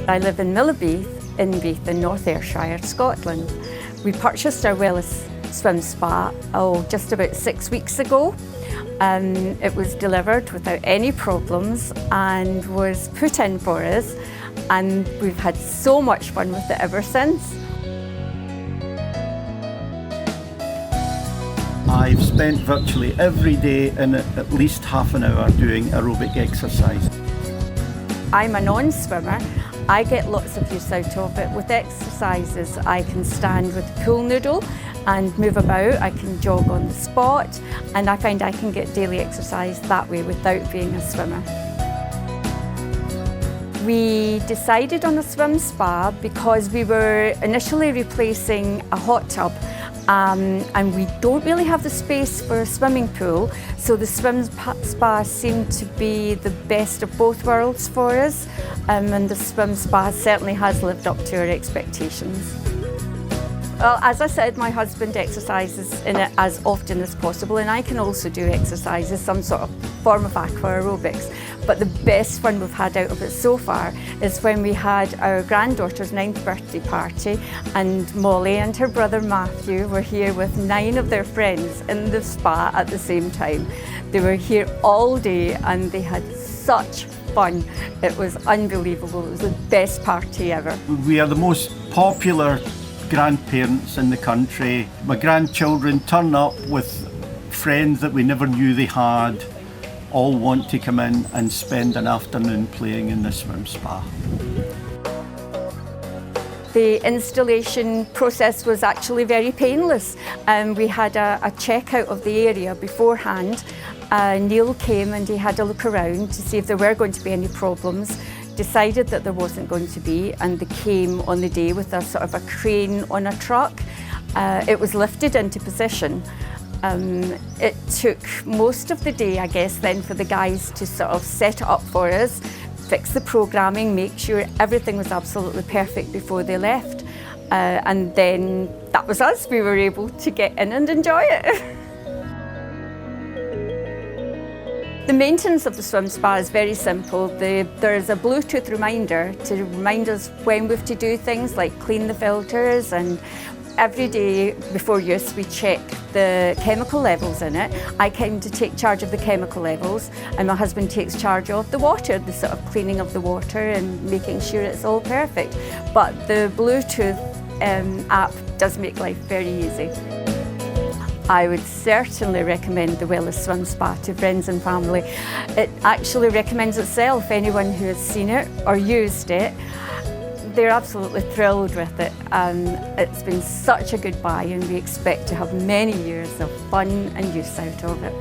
I live in Beith in North Ayrshire, Scotland. We purchased our Wellis Swim Spa just about 6 weeks ago. It was delivered without any problems and was put in for us, and we've had so much fun with it ever since. I've spent virtually every day in it at least half an hour doing aerobic exercise. I'm a non-swimmer. I get lots of use out of it. With exercises, I can stand with a pool noodle and move about. I can jog on the spot, and I find I can get daily exercise that way without being a swimmer. We decided on a swim spa because we were initially replacing a hot tub, and we don't really have the space for a swimming pool, so the swim spa seemed to be the best of both worlds for us, and the swim spa certainly has lived up to our expectations. Well, as I said, my husband exercises in it as often as possible, and I can also do exercises, some sort of form of aqua aerobics. But the best fun we've had out of it so far is when we had our granddaughter's 9th birthday party, and Molly and her brother Matthew were here with 9 of their friends in the spa at the same time. They were here all day and they had such fun. It was unbelievable. It was the best party ever. We are the most popular grandparents in the country. My grandchildren turn up with friends that we never knew they had, all want to come in and spend an afternoon playing in the swim spa. The installation process was actually very painless. We had a check-out of the area beforehand. Neil came and he had a look around to see if there were going to be any problems, decided that there wasn't going to be, and they came on the day with a sort of a crane on a truck. It was lifted into position. It took most of the day, I guess, then for the guys to sort of set it up for us, fix the programming, make sure everything was absolutely perfect before they left. And then that was us. We were able to get in and enjoy it. The maintenance of the swim spa is very simple. There's a Bluetooth reminder to remind us when we have to do things like clean the filters, and every day before use we check the chemical levels in it. I kind of take charge of the chemical levels, and my husband takes charge of the water, the sort of cleaning of the water and making sure it's all perfect. But the Bluetooth app does make life very easy. I would certainly recommend the Wellis Swim Spa to friends and family. It actually recommends itself. Anyone who has seen it or used it, they're absolutely thrilled with it, and it's been such a good buy, and we expect to have many years of fun and use out of it.